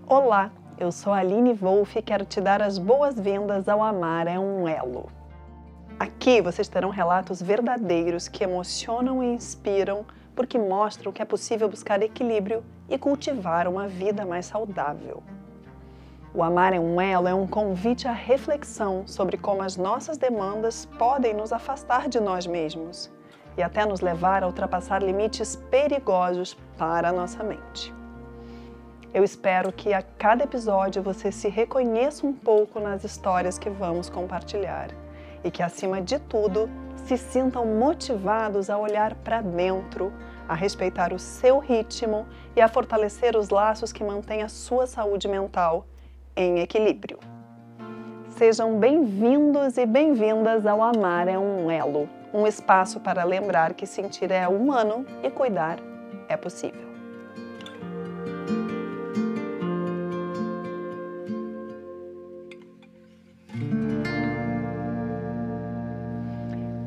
Olá, eu sou a Aline Wolff e quero te dar as boas-vindas ao Amar é um Elo. Aqui vocês terão relatos verdadeiros que emocionam e inspiram porque mostram que é possível buscar equilíbrio e cultivar uma vida mais saudável. O Amar é um Elo é um convite à reflexão sobre como as nossas demandas podem nos afastar de nós mesmos e até nos levar a ultrapassar limites perigosos para a nossa mente. Eu espero que a cada episódio você se reconheça um pouco nas histórias que vamos compartilhar e que, acima de tudo, se sintam motivados a olhar para dentro, a respeitar o seu ritmo e a fortalecer os laços que mantêm a sua saúde mental em equilíbrio. Sejam bem-vindos e bem-vindas ao Amar é um Elo, um espaço para lembrar que sentir é humano e cuidar é possível.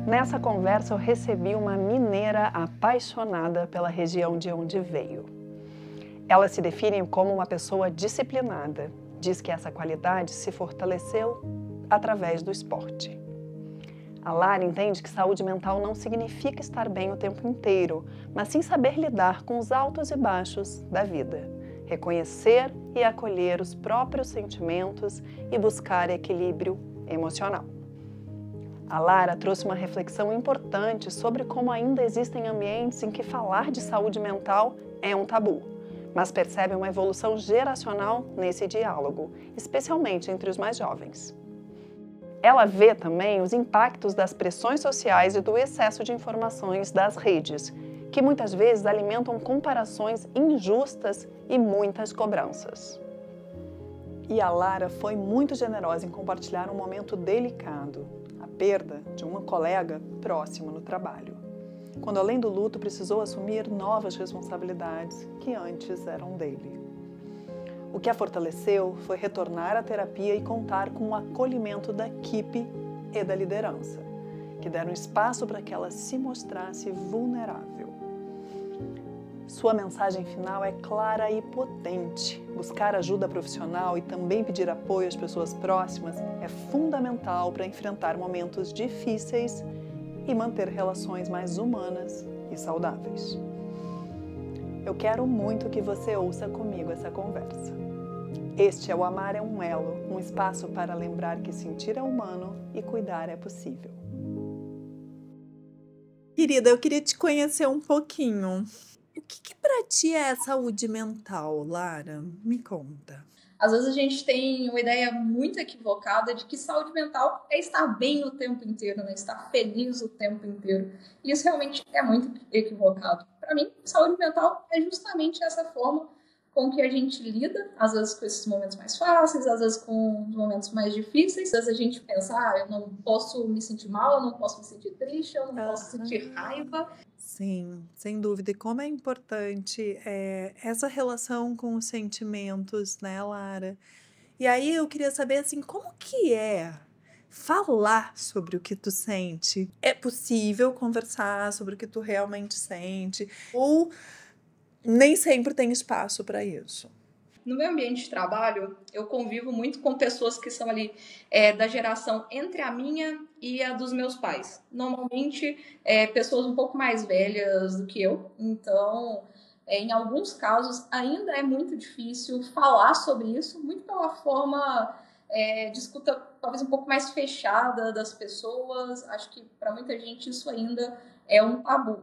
Nessa conversa eu recebi uma mineira apaixonada pela região de onde veio. Ela se define como uma pessoa disciplinada. Diz que essa qualidade se fortaleceu através do esporte. A Lara entende que saúde mental não significa estar bem o tempo inteiro, mas sim saber lidar com os altos e baixos da vida, reconhecer e acolher os próprios sentimentos e buscar equilíbrio emocional. A Lara trouxe uma reflexão importante sobre como ainda existem ambientes em que falar de saúde mental é um tabu, mas percebe uma evolução geracional nesse diálogo, especialmente entre os mais jovens. Ela vê também os impactos das pressões sociais e do excesso de informações das redes, que muitas vezes alimentam comparações injustas e muitas cobranças. E a Lara foi muito generosa em compartilhar um momento delicado, a perda de uma colega próxima no trabalho, quando além do luto precisou assumir novas responsabilidades que antes eram dele. O que a fortaleceu foi retornar à terapia e contar com o acolhimento da equipe e da liderança, que deram espaço para que ela se mostrasse vulnerável. Sua mensagem final é clara e potente. Buscar ajuda profissional e também pedir apoio às pessoas próximas é fundamental para enfrentar momentos difíceis e manter relações mais humanas e saudáveis. Eu quero muito que você ouça comigo essa conversa. Este é o Amar é um Elo, um espaço para lembrar que sentir é humano e cuidar é possível. Querida, eu queria te conhecer um pouquinho. O que para ti é saúde mental, Lara? Me conta. Às vezes a gente tem uma ideia muito equivocada de que saúde mental é estar bem o tempo inteiro, né? Estar feliz o tempo inteiro. E isso realmente é muito equivocado. Para mim, saúde mental é justamente essa forma com que a gente lida, às vezes com esses momentos mais fáceis, às vezes com os momentos mais difíceis. Às vezes a gente pensa, eu não posso me sentir mal, eu não posso me sentir triste, eu não posso sentir raiva. Sim, sem dúvida. E como é importante essa relação com os sentimentos, né, Lara? E aí eu queria saber, assim, como que é falar sobre o que tu sente? É possível conversar sobre o que tu realmente sente? Ou nem sempre tem espaço para isso? No meu ambiente de trabalho, eu convivo muito com pessoas que são ali da geração entre a minha e a dos meus pais. Normalmente, pessoas um pouco mais velhas do que eu. Então, em alguns casos, ainda é muito difícil falar sobre isso, muito pela forma de escuta talvez um pouco mais fechada das pessoas. Acho que para muita gente isso ainda é um tabu.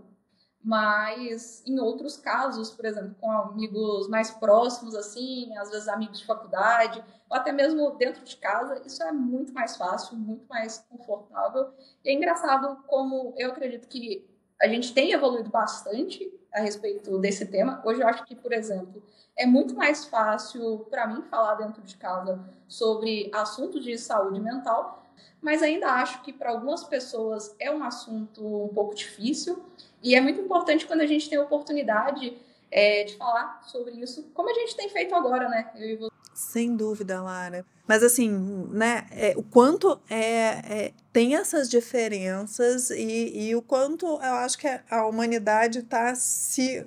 Mas em outros casos, por exemplo, com amigos mais próximos, assim, às vezes amigos de faculdade, ou até mesmo dentro de casa, isso é muito mais fácil, muito mais confortável. E é engraçado como eu acredito que a gente tem evoluído bastante a respeito desse tema. Hoje eu acho que, por exemplo, é muito mais fácil para mim falar dentro de casa sobre assuntos de saúde mental, mas ainda acho que para algumas pessoas é um assunto um pouco difícil. E é muito importante quando a gente tem a oportunidade de falar sobre isso, como a gente tem feito agora, né? Eu e você. Sem dúvida, Lara. Mas assim, né, o quanto tem essas diferenças e o quanto eu acho que a humanidade está se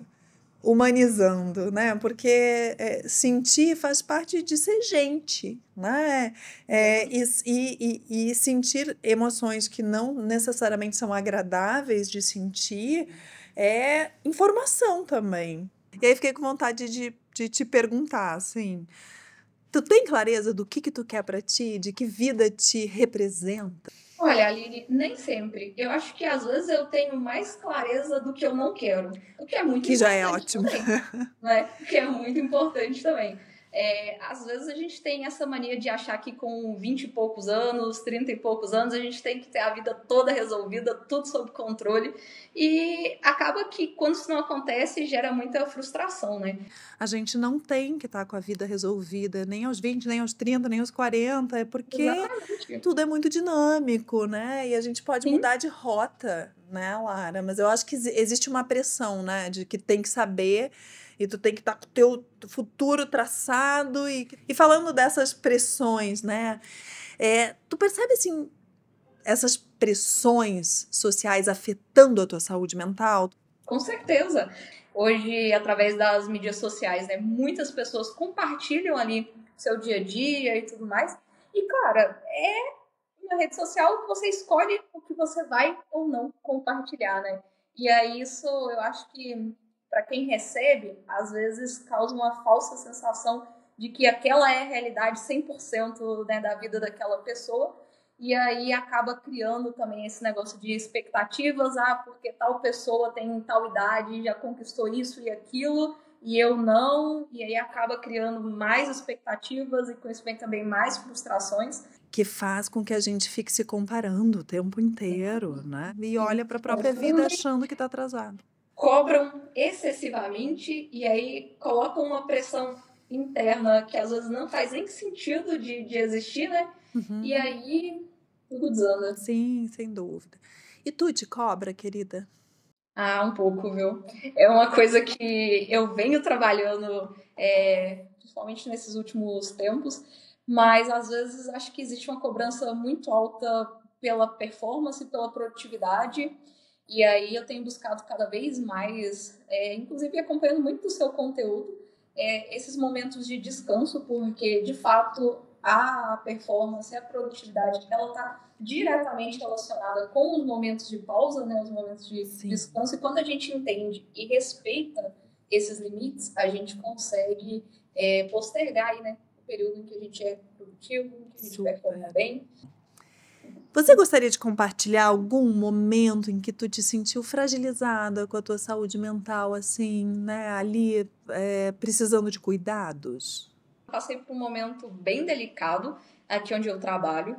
humanizando, né? Porque sentir faz parte de ser gente, né? E sentir emoções que não necessariamente são agradáveis de sentir é informação também. E aí fiquei com vontade de te perguntar, assim, tu tem clareza do que tu quer para ti, de que vida te representa? Olha, Aline, nem sempre. Eu acho que às vezes eu tenho mais clareza do que eu não quero, o que é muito Que já é importante ótimo. também, né? O que é muito importante também. Às vezes a gente tem essa mania de achar que com 20 e poucos anos, 30 e poucos anos, a gente tem que ter a vida toda resolvida, tudo sob controle. E acaba que quando isso não acontece, gera muita frustração, né? A gente não tem que estar com a vida resolvida, nem aos 20, nem aos 30, nem aos 40, porque Exatamente. tudo é muito dinâmico, né? E a gente pode Sim. mudar de rota, né, Lara? Mas eu acho que existe uma pressão, né, de que tem que saber e tu tem que estar com o teu futuro traçado. E falando dessas pressões, né? Tu percebe, assim, essas pressões sociais afetando a tua saúde mental? Com certeza. Hoje, através das mídias sociais, né, muitas pessoas compartilham ali seu dia a dia e tudo mais. E, cara, é uma rede social que você escolhe o que você vai ou não compartilhar, né? E aí isso, eu acho que para quem recebe, às vezes causa uma falsa sensação de que aquela é a realidade 100%, né, da vida daquela pessoa. E aí acaba criando também esse negócio de expectativas, porque tal pessoa tem tal idade, já conquistou isso e aquilo, e eu não, e aí acaba criando mais expectativas e com isso vem também mais frustrações. Que faz com que a gente fique se comparando o tempo inteiro, né? E olha para a própria vida achando que está atrasado. Cobram excessivamente e aí colocam uma pressão interna que às vezes não faz nem sentido de existir, né? Uhum. E aí tudo desanda. Sim, sem dúvida. E tu te cobra, querida? Um pouco, viu? É uma coisa que eu venho trabalhando, principalmente nesses últimos tempos, mas às vezes acho que existe uma cobrança muito alta pela performance, pela produtividade, e aí eu tenho buscado cada vez mais, inclusive acompanhando muito do seu conteúdo, esses momentos de descanso, porque de fato a performance, a produtividade, ela está diretamente relacionada com os momentos de pausa, né, os momentos de descanso, e quando a gente entende e respeita esses limites, a gente consegue postergar aí, né, o período em que a gente é produtivo, em que a gente performa bem. Você gostaria de compartilhar algum momento em que tu te sentiu fragilizada com a tua saúde mental, assim, né, ali precisando de cuidados? Passei por um momento bem delicado aqui onde eu trabalho.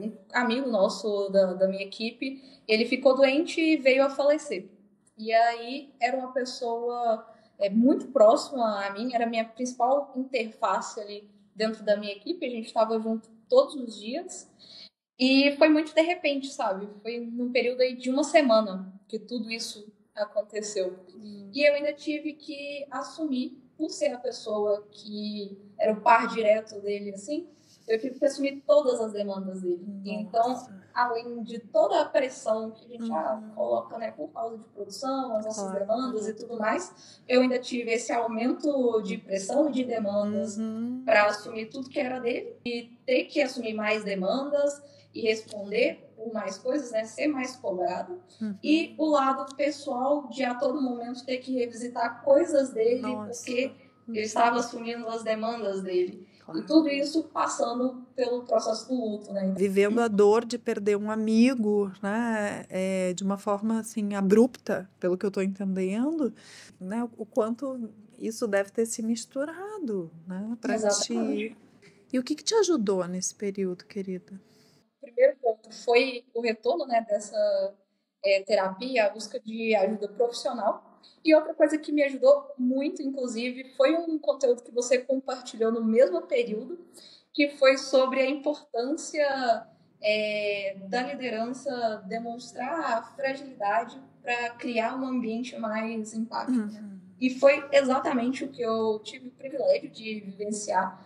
Um amigo nosso da minha equipe, ele ficou doente e veio a falecer. E aí era uma pessoa muito próxima a mim, era a minha principal interface ali dentro da minha equipe, a gente estava junto todos os dias. E foi muito de repente, sabe? Foi num período aí de uma semana que tudo isso aconteceu. E eu ainda tive que assumir, por ser a pessoa que era o par direto dele, assim, eu tive que assumir todas as demandas dele. Então, além de toda a pressão que a gente coloca, né, por causa de produção, as nossas demandas e tudo mais, eu ainda tive esse aumento de pressão e de demandas para assumir tudo que era dele e ter que assumir mais demandas e responder por mais coisas, né? Ser mais cobrado. E o lado pessoal de a todo momento ter que revisitar coisas dele, porque ele estava assumindo as demandas dele. Claro. E tudo isso passando pelo processo do luto, né? Vivendo a dor de perder um amigo, né? De uma forma, assim, abrupta, pelo que eu estou entendendo, né? O quanto isso deve ter se misturado, né? Para ti. E o que te ajudou nesse período, querida? O primeiro ponto foi o retorno, né, dessa terapia, a busca de ajuda profissional. E outra coisa que me ajudou muito, inclusive, foi um conteúdo que você compartilhou no mesmo período, que foi sobre a importância da liderança demonstrar a fragilidade para criar um ambiente mais empático. Né? E foi exatamente o que eu tive o privilégio de vivenciar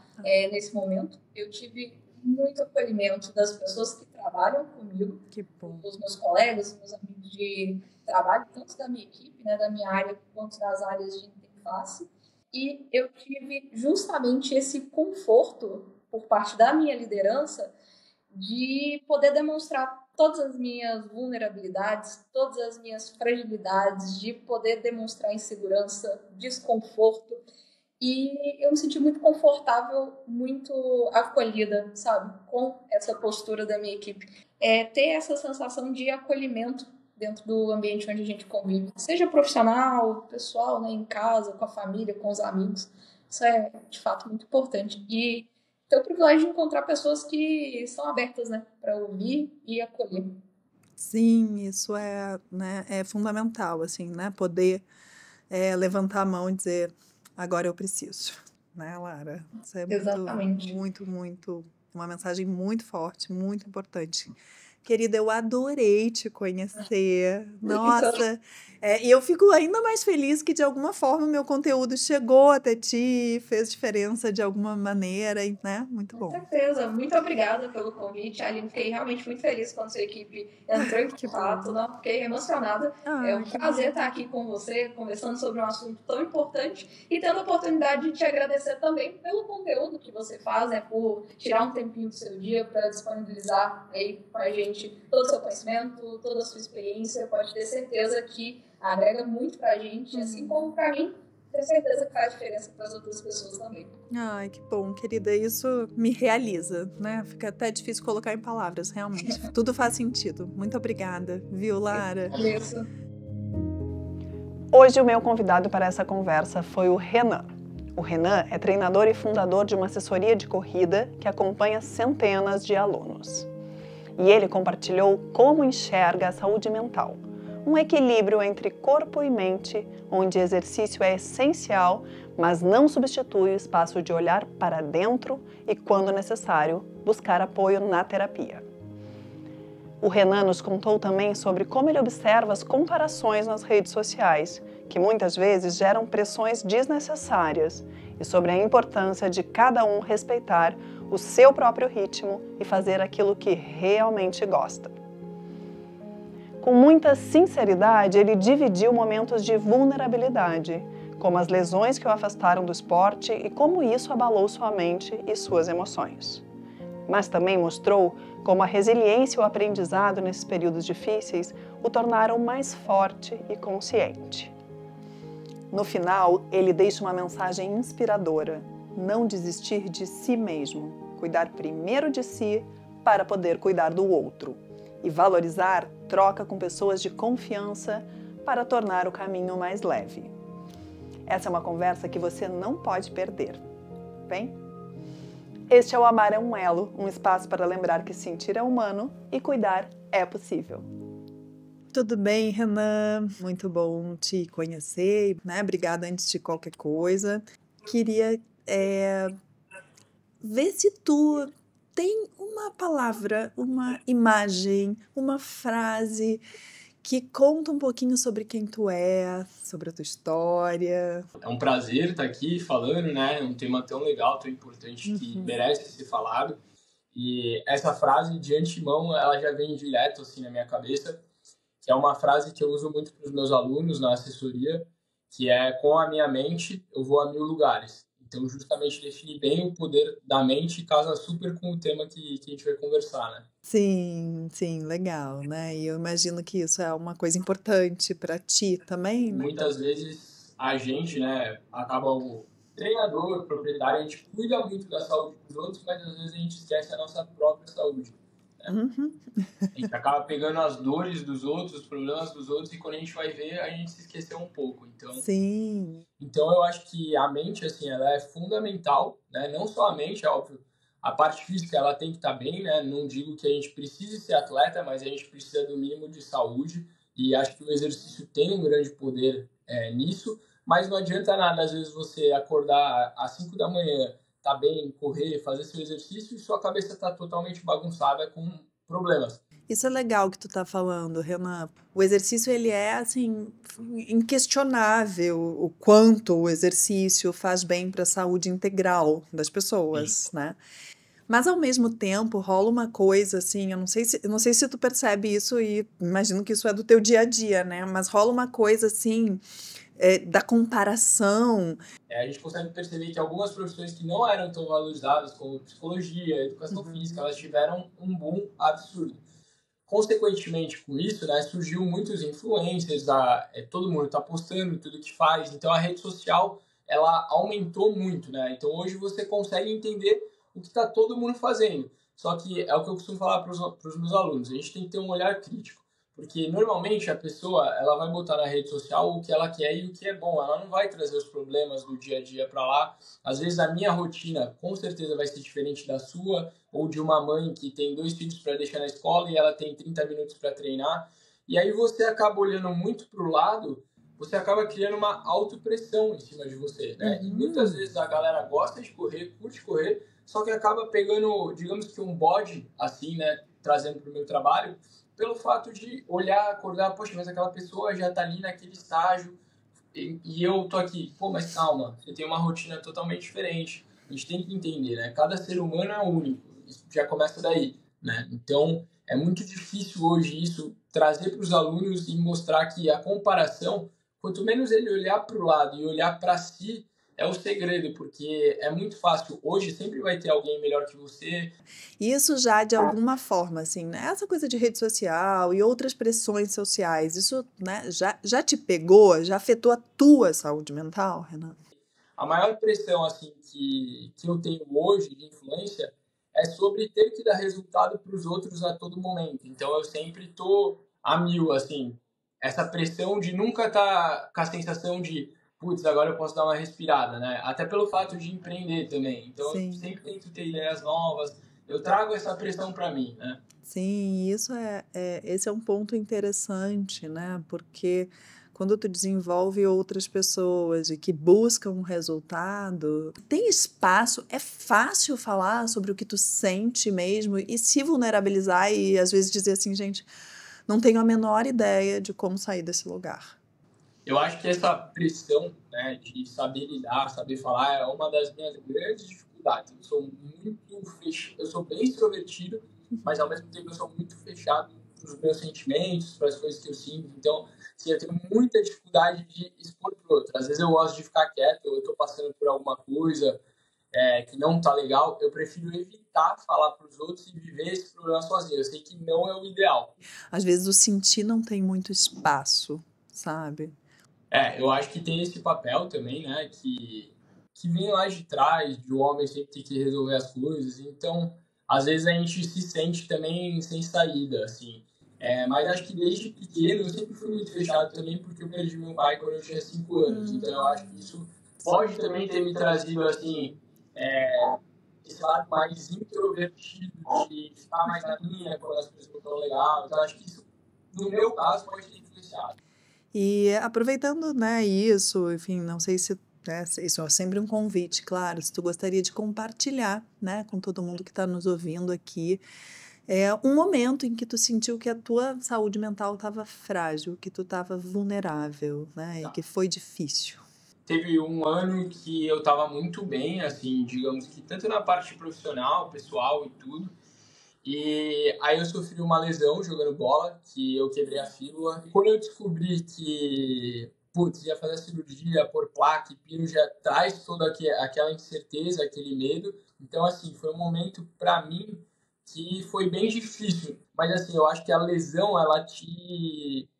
nesse momento. Eu tive muito acolhimento das pessoas que trabalham comigo, dos meus colegas, meus amigos trabalho, tanto da minha equipe, né, da minha área, quanto das áreas de interface. E eu tive justamente esse conforto por parte da minha liderança de poder demonstrar todas as minhas vulnerabilidades, todas as minhas fragilidades, de poder demonstrar insegurança, desconforto. E eu me senti muito confortável, muito acolhida, sabe, com essa postura da minha equipe. Ter essa sensação de acolhimento dentro do ambiente onde a gente convive, seja profissional, pessoal, né, em casa, com a família, com os amigos. Isso é, de fato, muito importante. E ter o privilégio de encontrar pessoas que são abertas, né, para ouvir e acolher. Sim, isso é, né, é fundamental, assim, né? Poder levantar a mão e dizer, agora eu preciso, né, Lara? Isso é Exatamente. muito, uma mensagem muito forte, muito importante. Querida, eu adorei te conhecer. Nossa, e eu fico ainda mais feliz que de alguma forma o meu conteúdo chegou até ti, fez diferença de alguma maneira, né? Muito bom. Com certeza. Muito obrigada pelo convite, Aline. Fiquei realmente muito feliz quando sua equipe entrou em contato. Não, fiquei emocionada. É um prazer estar aqui com você, conversando sobre um assunto tão importante e tendo a oportunidade de te agradecer também pelo conteúdo que você faz, né, por tirar um tempinho do seu dia para disponibilizar aí com a gente todo o seu conhecimento, toda a sua experiência. Pode ter certeza que agrega muito para a gente, assim como para mim. Tenho certeza que faz diferença para as outras pessoas também. Ai, que bom, querida. Isso me realiza, né? Fica até difícil colocar em palavras, realmente. Tudo faz sentido. Muito obrigada, viu, Lara? Isso. Hoje o meu convidado para essa conversa foi o Renan. O Renan é treinador e fundador de uma assessoria de corrida que acompanha centenas de alunos. E ele compartilhou como enxerga a saúde mental. Um equilíbrio entre corpo e mente, onde exercício é essencial, mas não substitui o espaço de olhar para dentro e, quando necessário, buscar apoio na terapia. O Renan nos contou também sobre como ele observa as comparações nas redes sociais, que muitas vezes geram pressões desnecessárias, e sobre a importância de cada um respeitar o seu próprio ritmo e fazer aquilo que realmente gosta. Com muita sinceridade, ele dividiu momentos de vulnerabilidade, como as lesões que o afastaram do esporte e como isso abalou sua mente e suas emoções. Mas também mostrou como a resiliência e o aprendizado nesses períodos difíceis o tornaram mais forte e consciente. No final, ele deixa uma mensagem inspiradora: não desistir de si mesmo, cuidar primeiro de si para poder cuidar do outro e valorizar troca com pessoas de confiança para tornar o caminho mais leve. Essa é uma conversa que você não pode perder. Vem? Este é o Amar é um Elo, um espaço para lembrar que sentir é humano e cuidar é possível. Tudo bem, Renan? Muito bom te conhecer, né? Obrigada antes de qualquer coisa. Queria ver se tu tem uma palavra, uma imagem, uma frase que conta um pouquinho sobre quem tu é, sobre a tua história. É um prazer estar aqui falando, né? É um tema tão legal, tão importante, que merece ser falado. E essa frase, de antemão, ela já vem direto assim na minha cabeça, que é uma frase que eu uso muito para os meus alunos na assessoria, que é: com a minha mente eu vou a 1000 lugares. Então, justamente definir bem o poder da mente casa super com o tema que a gente vai conversar, né? Sim, legal, né? E eu imagino que isso é uma coisa importante para ti também, né? Muitas vezes a gente, né, acaba o treinador, o proprietário, a gente cuida muito da saúde dos outros, mas às vezes a gente esquece a nossa própria saúde. A gente acaba pegando as dores dos outros, os problemas dos outros, e quando a gente vai ver, a gente se esqueceu um pouco. Então, sim. Então eu acho que a mente, assim, ela é fundamental, né? Não só a mente, é óbvio. A parte física, ela tem que estar bem, né? Não digo que a gente precise ser atleta, mas a gente precisa do mínimo de saúde. E acho que o exercício tem um grande poder nisso. Mas não adianta nada, às vezes, você acordar às 5 da manhã, tá bem, correr, fazer seu exercício e sua cabeça tá totalmente bagunçada com problemas. Isso é legal que tu tá falando, Renan. O exercício, ele é, assim, inquestionável o quanto o exercício faz bem para a saúde integral das pessoas, né? Mas ao mesmo tempo rola uma coisa assim, eu não sei se tu percebe isso e imagino que isso é do teu dia a dia, né? Mas rola uma coisa assim, da comparação. A gente consegue perceber que algumas profissões que não eram tão valorizadas, como psicologia, educação física, elas tiveram um boom absurdo. Consequentemente, com isso, né, surgiu muitos influencers, todo mundo está postando tudo que faz, então a rede social ela aumentou muito, né? Então hoje você consegue entender o que está todo mundo fazendo. Só que é o que eu costumo falar para os meus alunos, a gente tem que ter um olhar crítico, porque normalmente a pessoa ela vai botar na rede social o que ela quer e o que é bom, ela não vai trazer os problemas do dia a dia para lá. Às vezes a minha rotina com certeza vai ser diferente da sua, ou de uma mãe que tem 2 filhos para deixar na escola e ela tem 30 minutos para treinar. E aí você acaba olhando muito para o lado, você acaba criando uma autopressão em cima de você, né? E muitas vezes a galera gosta de correr, curte correr, só que acaba pegando, digamos que um bode, assim, né? Trazendo para o meu trabalho, pelo fato de olhar, acordar, poxa, mas aquela pessoa já está ali naquele estágio e eu tô aqui, pô, mas calma, você tem uma rotina totalmente diferente. A gente tem que entender, né? Cada ser humano é único, isso já começa daí, né? Então, é muito difícil hoje isso trazer para os alunos e mostrar que a comparação, quanto menos ele olhar para o lado e olhar para si, é o segredo, porque é muito fácil. Hoje sempre vai ter alguém melhor que você. Isso já de alguma forma, assim, né? Essa coisa de rede social e outras pressões sociais, isso, né, já te pegou, já afetou a tua saúde mental, Renan? A maior pressão assim que eu tenho hoje de influência é sobre ter que dar resultado para os outros a todo momento. Então eu sempre tô a mil, assim. Essa pressão de nunca estar com a sensação de, putz, agora eu posso dar uma respirada, né? Até pelo fato de empreender também. Então eu Sim. sempre tento ter ideias novas. Eu trago essa pressão para mim, né? Sim, esse é um ponto interessante, né? Porque quando tu desenvolve outras pessoas e que buscam um resultado, tem espaço, é fácil falar sobre o que tu sente mesmo e se vulnerabilizar e às vezes dizer assim, gente, não tenho a menor ideia de como sair desse lugar. Eu acho que essa pressão, né, de saber lidar, saber falar, é uma das minhas grandes dificuldades. Eu sou muito fechado, eu sou bem extrovertido, mas ao mesmo tempo eu sou muito fechado para os meus sentimentos, para as coisas que eu sinto. Então, assim, eu tenho muita dificuldade de expor para o outro. Às vezes eu gosto de ficar quieto, eu estou passando por alguma coisa que não tá legal, eu prefiro evitar falar para os outros e viver esse problema sozinho. Eu sei que não é o ideal. Às vezes o sentir não tem muito espaço, sabe? Eu acho que tem esse papel também, né, que vem lá de trás, de o homem sempre ter que resolver as coisas. Então, às vezes a gente se sente também sem saída, assim. Mas acho que desde pequeno eu sempre fui muito fechado também, porque eu perdi meu pai quando eu tinha 5 anos. Então, eu acho que isso pode também ter me trazido, assim, esse lado mais introvertido, de ficar mais na minha quando as coisas não estão legais. Então, acho que isso, no meu caso, pode ter influenciado. E aproveitando, né, isso, enfim, não sei se isso é sempre um convite, claro, se tu gostaria de compartilhar, né, com todo mundo que está nos ouvindo aqui, um momento em que tu sentiu que a tua saúde mental estava frágil, que tu estava vulnerável, né, e que foi difícil. Teve um ano que eu estava muito bem, assim, digamos que tanto na parte profissional, pessoal e tudo. E aí eu sofri uma lesão jogando bola, que eu quebrei a fíbula. E quando eu descobri que, putz, ia fazer a cirurgia por placa e pino, já traz toda aquela incerteza, aquele medo. Então, assim, foi um momento para mim que foi bem difícil. Mas, assim, eu acho que a lesão,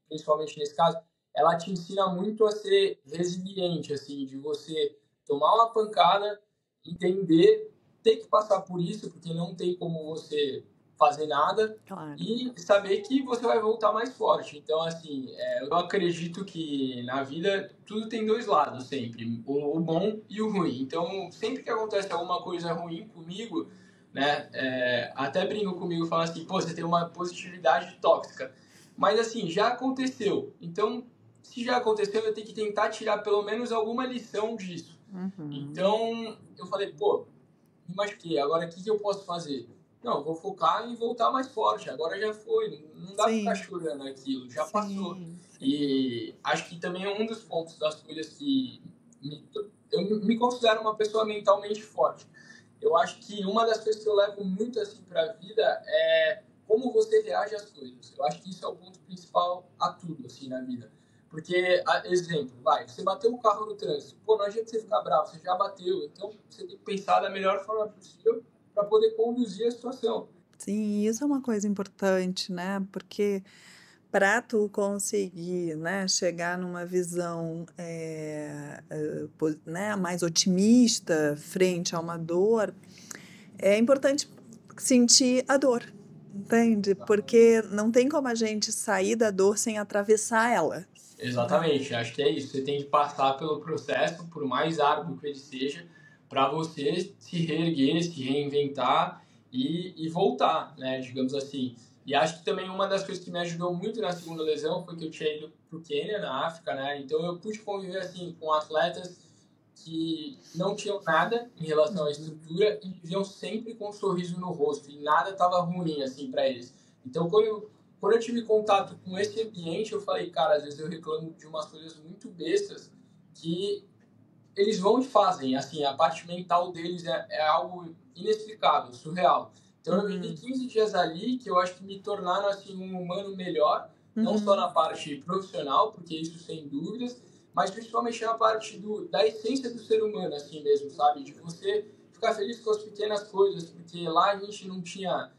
principalmente nesse caso, ela te ensina muito a ser resiliente, assim, de você tomar uma pancada, entender, ter que passar por isso, porque não tem como você fazer nada, Claro. E saber que você vai voltar mais forte. Então, assim, eu acredito que na vida tudo tem 2 lados sempre, o bom e o ruim. Então, sempre que acontece alguma coisa ruim comigo, né, até brinco comigo e falo assim, pô, você tem uma positividade tóxica. Mas, assim, já aconteceu. Então, se já aconteceu, eu tenho que tentar tirar pelo menos alguma lição disso. Uhum. Então, eu falei, pô, me machuquei, agora o que eu posso fazer? Não, vou focar em voltar mais forte, agora já foi, não dá pra ficar chorando aquilo, já passou. E acho que também é um dos pontos das coisas que eu me considero uma pessoa mentalmente forte. eu acho que uma das coisas que eu levo muito assim para a vida é como você reage às coisas. Eu acho que isso é o ponto principal a tudo assim na vida. Porque, exemplo, você bateu o carro no trânsito. Pô, não adianta você ficar bravo, você já bateu. Então, você tem que pensar da melhor forma possível para poder conduzir a situação. Sim, isso é uma coisa importante, né? Porque para tu conseguir, né, chegar numa visão né, mais otimista frente a uma dor, é importante sentir a dor, entende? Porque não tem como a gente sair da dor sem atravessar ela. Exatamente, acho que é isso. Você tem que passar pelo processo, por mais árduo que ele seja, para você se reerguer, se reinventar e voltar, né, digamos assim. E acho que também uma das coisas que me ajudou muito na segunda lesão foi que eu tinha ido para o Quênia, na África, né? Então eu pude conviver assim com atletas que não tinham nada em relação à estrutura e viviam sempre com um sorriso no rosto e nada estava ruim assim para eles. Então quando eu tive contato com esse ambiente, eu falei, cara, às vezes eu reclamo de umas coisas muito bestas que eles vão e fazem. Assim, a parte mental deles é algo inexplicável, surreal. Então eu vivi 15 dias ali que eu acho que me tornaram assim um humano melhor, não só na parte profissional, porque isso sem dúvidas, mas principalmente na parte da essência do ser humano, assim mesmo, sabe? De você ficar feliz com as pequenas coisas, porque lá a gente não tinha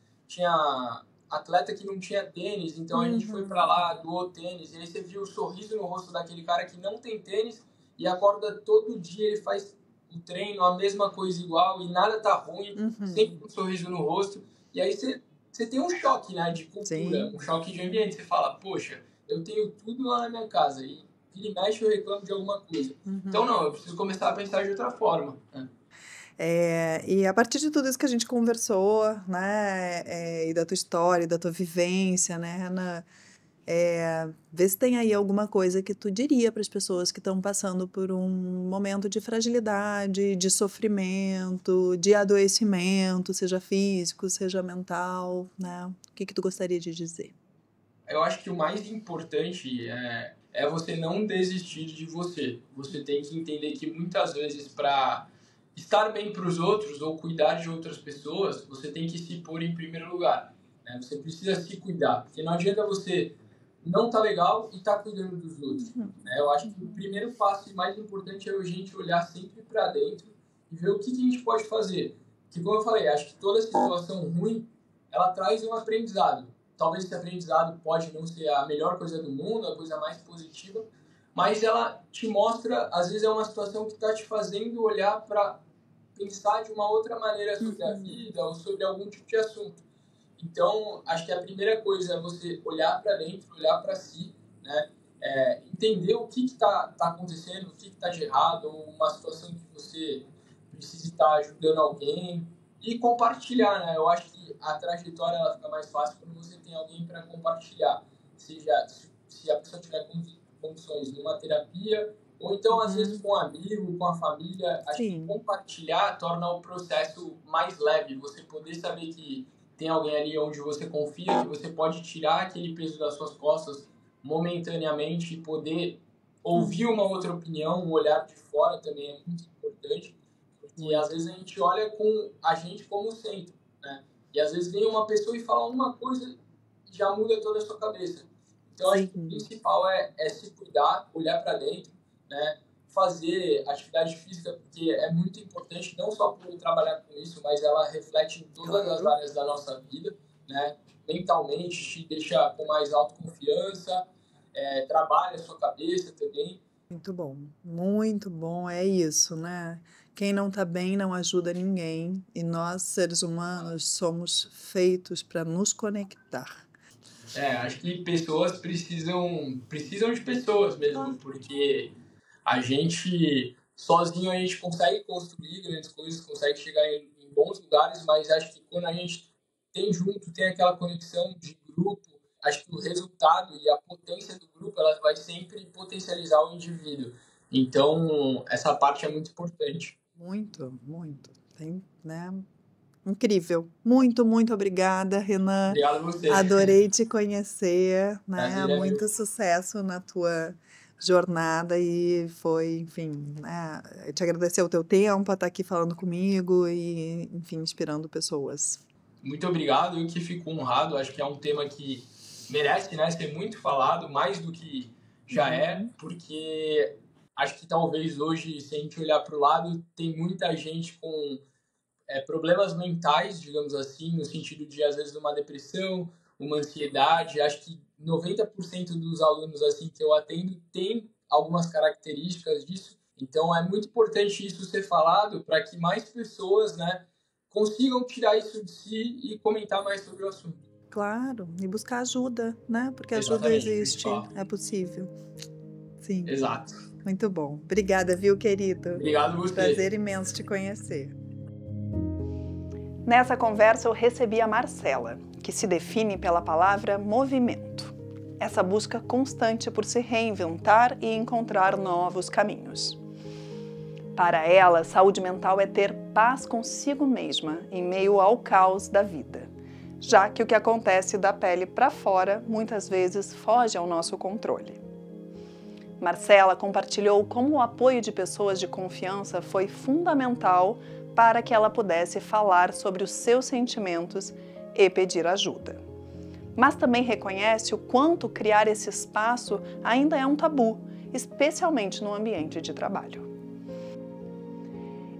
atleta que não tinha tênis, então a gente foi para lá, doou tênis, e aí você viu o sorriso no rosto daquele cara que não tem tênis e acorda todo dia, ele faz o treino, a mesma coisa igual, e nada tá ruim, sempre com um sorriso no rosto. E aí você tem um choque, né, de cultura, um choque de ambiente. Você fala, poxa, eu tenho tudo lá na minha casa, e vira e mexe eu reclamo de alguma coisa. Então, não, eu preciso começar a pensar de outra forma, né? E a partir de tudo isso que a gente conversou, né, e da tua história, da tua vivência, né, Renan, vê se tem aí alguma coisa que tu diria para as pessoas que estão passando por um momento de fragilidade, de sofrimento, de adoecimento, seja físico, seja mental, né? O que tu gostaria de dizer? Eu acho que o mais importante é você não desistir de você. Você tem que entender que muitas vezes para estar bem para os outros ou cuidar de outras pessoas, você tem que se pôr em primeiro lugar, né? Você precisa se cuidar, porque não adianta você não tá legal e tá cuidando dos outros, né? Eu acho que o primeiro passo e mais importante é a gente olhar sempre para dentro e ver o que a gente pode fazer. Que, como eu falei, acho que toda situação ruim, ela traz um aprendizado. Talvez esse aprendizado pode não ser a melhor coisa do mundo, a coisa mais positiva, mas ela te mostra, às vezes é uma situação que está te fazendo olhar para pensar de uma outra maneira sobre a vida ou sobre algum tipo de assunto. Então, acho que a primeira coisa é você olhar para dentro, olhar para si, né? Entender o que está acontecendo, o que está de errado, ou uma situação que você precisa estar ajudando alguém e compartilhar, né? Eu acho que a trajetória ela fica mais fácil quando você tem alguém para compartilhar, seja se a pessoa tiver condições numa terapia ou então às vezes com um amigo, com a família. Acho que compartilhar torna o processo mais leve. Você poder saber que tem alguém ali onde você confia, que você pode tirar aquele peso das suas costas momentaneamente e poder ouvir uma outra opinião, um olhar de fora também é muito importante, porque às vezes a gente olha com a gente como centro, né? E às vezes vem uma pessoa e fala uma coisa e já muda toda a sua cabeça. Então acho que o principal é se cuidar, olhar para dentro, né? Fazer atividade física, porque é muito importante, não só por trabalhar com isso, mas ela reflete em todas as áreas da nossa vida, né? Mentalmente, te deixa com mais autoconfiança, trabalha a sua cabeça também. Muito bom, é isso, né? Quem não tá bem não ajuda ninguém, e nós, seres humanos, somos feitos para nos conectar. Acho que pessoas precisam de pessoas mesmo, porque a gente, sozinho, a gente consegue construir grandes coisas, consegue chegar em bons lugares, mas acho que quando a gente tem junto, tem aquela conexão de grupo, acho que o resultado e a potência do grupo, ela vai sempre potencializar o indivíduo. Então, essa parte é muito importante. Muito. Tem, né? Incrível. Muito obrigada, Renan. Obrigado a você. Adorei te conhecer, né? Prazer é Muito meu. sucesso na tua jornada e foi, enfim, né, te agradecer o teu tempo, estar aqui falando comigo e, enfim, inspirando pessoas. Muito obrigado, eu que fico honrado, acho que é um tema que merece, né, ser muito falado, mais do que já é, porque acho que talvez hoje, se a gente olhar para o lado, tem muita gente com problemas mentais, digamos assim, no sentido de, às vezes, uma depressão, uma ansiedade. Acho que 90% dos alunos assim que eu atendo tem algumas características disso. Então, é muito importante isso ser falado para que mais pessoas, né, consigam tirar isso de si e comentar mais sobre o assunto. Claro, e buscar ajuda, né? Porque ajuda Exatamente, existe, principal. é possível. Sim. Exato. Muito bom. Obrigada, viu, querido? Obrigado a você. Prazer imenso te conhecer. Nessa conversa eu recebi a Marcela, que se define pela palavra movimento. Essa busca constante por se reinventar e encontrar novos caminhos. Para ela, saúde mental é ter paz consigo mesma em meio ao caos da vida, já que o que acontece da pele para fora muitas vezes foge ao nosso controle. Marcela compartilhou como o apoio de pessoas de confiança foi fundamental para que ela pudesse falar sobre os seus sentimentos e pedir ajuda. Mas também reconhece o quanto criar esse espaço ainda é um tabu, especialmente no ambiente de trabalho.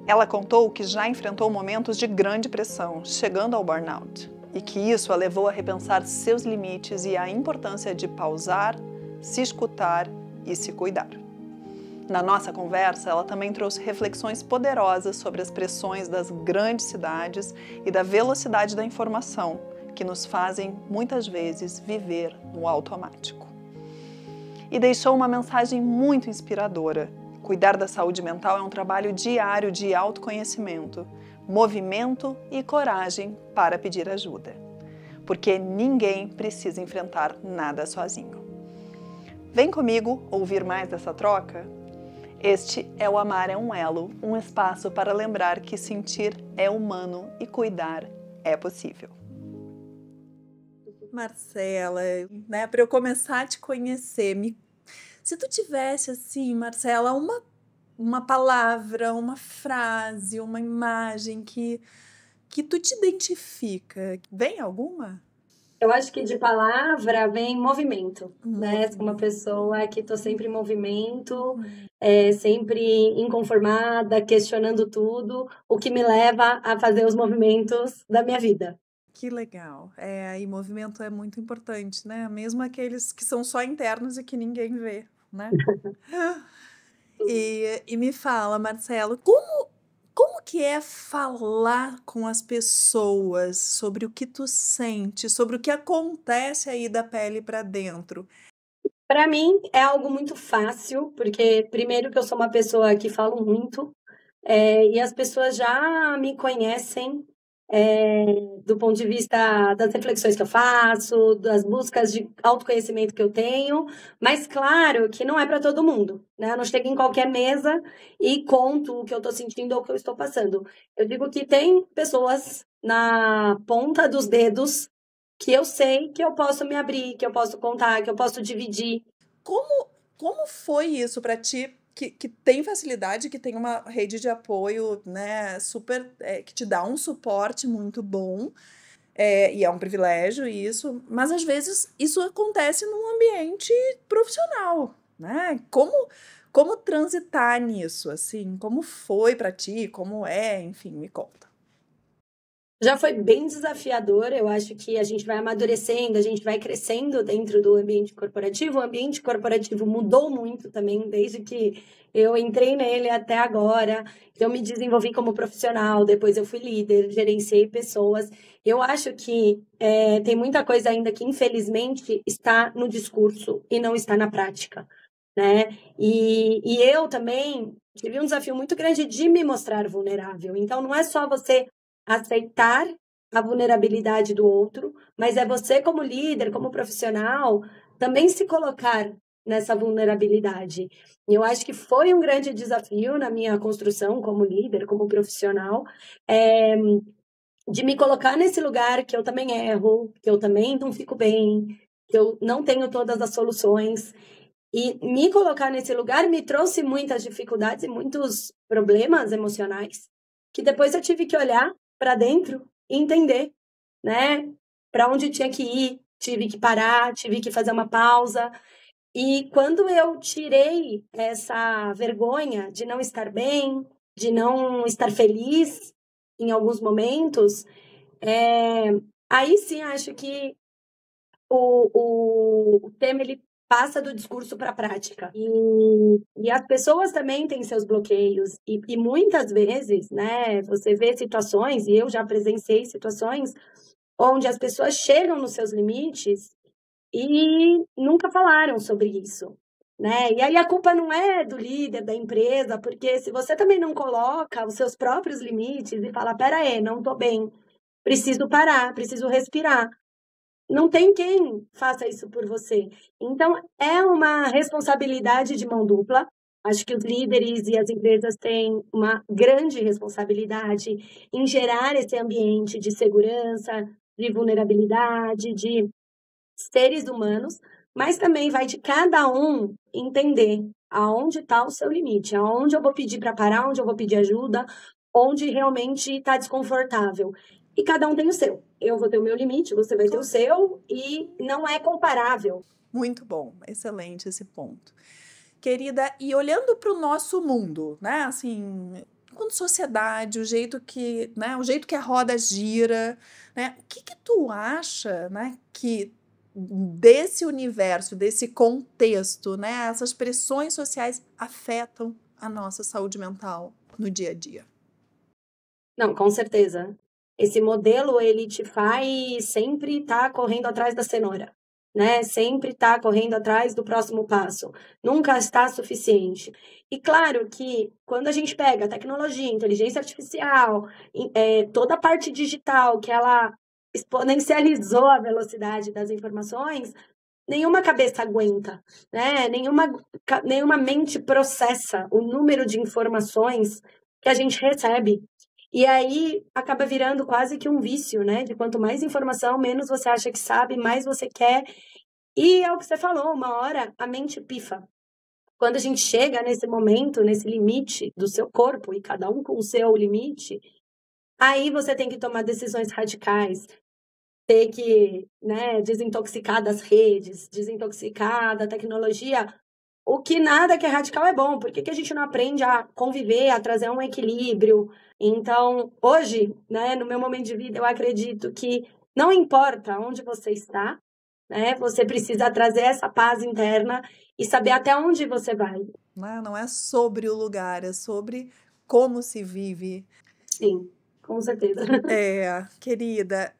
Ela contou que já enfrentou momentos de grande pressão, chegando ao burnout, e que isso a levou a repensar seus limites e a importância de pausar, se escutar e se cuidar. Na nossa conversa, ela também trouxe reflexões poderosas sobre as pressões das grandes cidades e da velocidade da informação, que nos fazem, muitas vezes, viver no automático. E deixou uma mensagem muito inspiradora. Cuidar da saúde mental é um trabalho diário de autoconhecimento, movimento e coragem para pedir ajuda. Porque ninguém precisa enfrentar nada sozinho. Vem comigo ouvir mais dessa troca? Este é o Amar é um Elo, um espaço para lembrar que sentir é humano e cuidar é possível. Marcela, né, para eu começar a te conhecer, se tu tivesse assim, Marcela, uma palavra, uma frase, uma imagem que tu te identifica, vem alguma? Eu acho que de palavra vem movimento, né? Uma pessoa que tô sempre em movimento, sempre inconformada, questionando tudo, o que me leva a fazer os movimentos da minha vida. Que legal. E movimento é muito importante, né? Mesmo aqueles que são só internos e que ninguém vê, né? E me fala, Marcelo, como que é falar com as pessoas sobre o que tu sente, sobre o que acontece aí da pele para dentro? Para mim é algo muito fácil, porque primeiro que eu sou uma pessoa que falo muito, e as pessoas já me conhecem do ponto de vista das reflexões que eu faço, das buscas de autoconhecimento que eu tenho, mas claro que não é para todo mundo, né? Eu não chego em qualquer mesa e conto o que eu estou sentindo ou o que eu estou passando. Eu digo que tem pessoas na ponta dos dedos que eu sei que eu posso me abrir, que eu posso contar, que eu posso dividir. Como foi isso para ti? Que tem facilidade, que tem uma rede de apoio, né, super, que te dá um suporte muito bom, e é um privilégio isso, mas às vezes isso acontece num ambiente profissional, né? Como transitar nisso, assim? Como foi para ti? Como é? Enfim, me conta. Já foi bem desafiador, eu acho que a gente vai amadurecendo, a gente vai crescendo dentro do ambiente corporativo. O ambiente corporativo mudou muito também, desde que eu entrei nele até agora. Eu me desenvolvi como profissional, depois eu fui líder, gerenciei pessoas. Eu acho que tem muita coisa ainda que, infelizmente, está no discurso e não está na prática, né? E eu também tive um desafio muito grande de me mostrar vulnerável. Então, não é só você aceitar a vulnerabilidade do outro, mas é você como líder, como profissional, também se colocar nessa vulnerabilidade. E eu acho que foi um grande desafio na minha construção como líder, como profissional, de me colocar nesse lugar que eu também erro, que eu também não fico bem, que eu não tenho todas as soluções. E me colocar nesse lugar me trouxe muitas dificuldades e muitos problemas emocionais, que depois eu tive que olhar para dentro e entender, né? Para onde tinha que ir, tive que parar, tive que fazer uma pausa. E quando eu tirei essa vergonha de não estar bem, de não estar feliz em alguns momentos, aí sim acho que o tema ele passa do discurso para a prática. E as pessoas também têm seus bloqueios. E muitas vezes, né, você vê situações, e eu já presenciei situações, onde as pessoas chegam nos seus limites e nunca falaram sobre isso, né? E aí a culpa não é do líder da empresa, porque se você também não coloca os seus próprios limites e fala, pera aí, não tô bem, preciso parar, preciso respirar, não tem quem faça isso por você. Então, é uma responsabilidade de mão dupla. Acho que os líderes e as empresas têm uma grande responsabilidade em gerar esse ambiente de segurança, de vulnerabilidade, de seres humanos, mas também vai de cada um entender aonde está o seu limite, aonde eu vou pedir para parar, onde eu vou pedir ajuda, onde realmente está desconfortável. E cada um tem o seu. Eu vou ter o meu limite, você vai ter o seu, e não é comparável. Muito bom, excelente esse ponto. Querida, e olhando para o nosso mundo, né, assim, quanto sociedade, o jeito que a roda gira, né, o que tu acha, né, que desse universo, desse contexto, né, essas pressões sociais afetam a nossa saúde mental no dia a dia? Não, com certeza. Esse modelo, ele te faz sempre estar correndo atrás da cenoura, né? Sempre estar correndo atrás do próximo passo. Nunca está suficiente. E claro que quando a gente pega a tecnologia, inteligência artificial, toda a parte digital, que ela exponencializou a velocidade das informações, nenhuma cabeça aguenta, né? Nenhuma mente processa o número de informações que a gente recebe. E aí acaba virando quase que um vício, né? De quanto mais informação, menos você acha que sabe, mais você quer. E é o que você falou, uma hora a mente pifa. Quando a gente chega nesse momento, nesse limite do seu corpo, e cada um com o seu limite, aí você tem que tomar decisões radicais, ter que, né, desintoxicar das redes, desintoxicar da tecnologia. O que nada que é radical é bom. Por que a gente não aprende a conviver, a trazer um equilíbrio? Então, hoje, né, no meu momento de vida, eu acredito que não importa onde você está, né, você precisa trazer essa paz interna e saber até onde você vai. Não é sobre o lugar, é sobre como se vive. Sim, com certeza. Querida,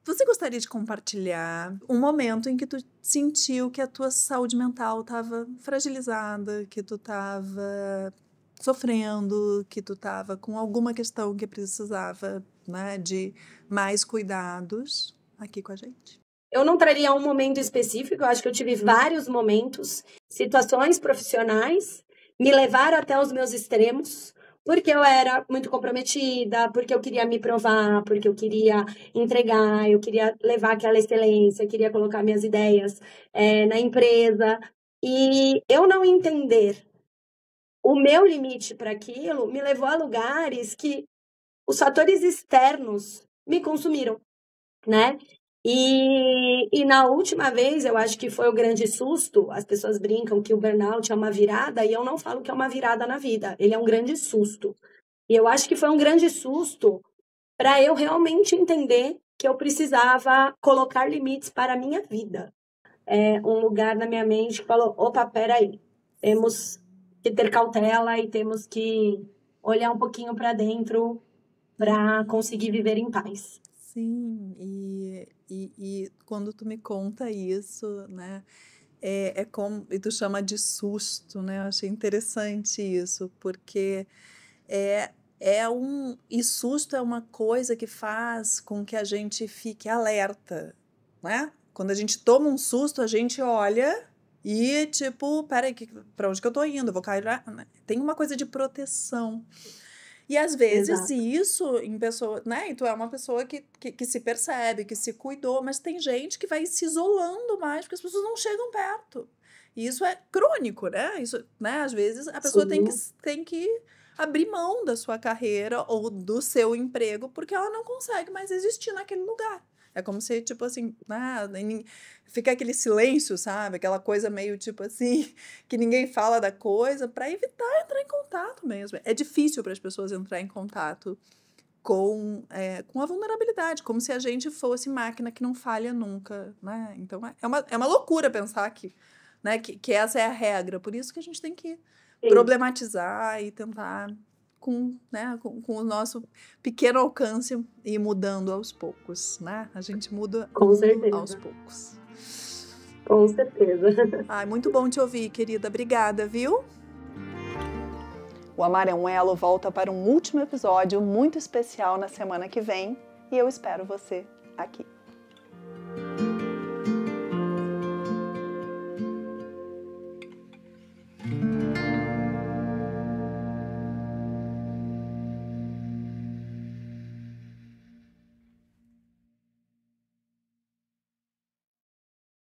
você gostaria de compartilhar um momento em que tu sentiu que a tua saúde mental estava fragilizada, que tu estava sofrendo, que tu estava com alguma questão que precisava, né, de mais cuidados aqui com a gente? Eu não traria um momento específico, eu acho que eu tive vários momentos, situações profissionais me levaram até os meus extremos, porque eu era muito comprometida, porque eu queria me provar, porque eu queria entregar, eu queria levar aquela excelência, eu queria colocar minhas ideias na empresa. E eu não entender o meu limite para aquilo me levou a lugares que os fatores externos me consumiram, né? E na última vez, eu acho que foi o grande susto. As pessoas brincam que o burnout é uma virada, e eu não falo que é uma virada na vida. Ele é um grande susto. E eu acho que foi um grande susto para eu realmente entender que eu precisava colocar limites para a minha vida. Um lugar na minha mente que falou, opa, peraí, temos que ter cautela e temos que olhar um pouquinho para dentro para conseguir viver em paz. Sim, e quando tu me conta isso, né, é como, e tu chama de susto, né, eu achei interessante isso, porque e susto é uma coisa que faz com que a gente fique alerta, né? Quando a gente toma um susto, a gente olha e tipo, peraí, pra onde que eu tô indo? Eu vou cair, tem uma coisa de proteção. E às vezes Exato. isso em pessoa, né? E tu é uma pessoa que se percebe, que se cuidou, mas tem gente que vai se isolando mais porque as pessoas não chegam perto. E isso é crônico, né? Isso, né? Às vezes a pessoa tem que abrir mão da sua carreira ou do seu emprego porque ela não consegue mais existir naquele lugar. É como se, tipo assim, fica aquele silêncio, sabe? Aquela coisa meio, tipo assim, que ninguém fala da coisa, para evitar entrar em contato mesmo. É difícil para as pessoas entrar em contato com a vulnerabilidade, como se a gente fosse máquina que não falha nunca, né? Então, é uma loucura pensar que essa é a regra. Por isso que a gente tem que problematizar e tentar, com o nosso pequeno alcance, ir mudando aos poucos, né? A gente muda aos poucos. Com certeza. Ai, muito bom te ouvir, querida. Obrigada, viu? O Amar é um Elo volta para um último episódio muito especial na semana que vem e eu espero você aqui.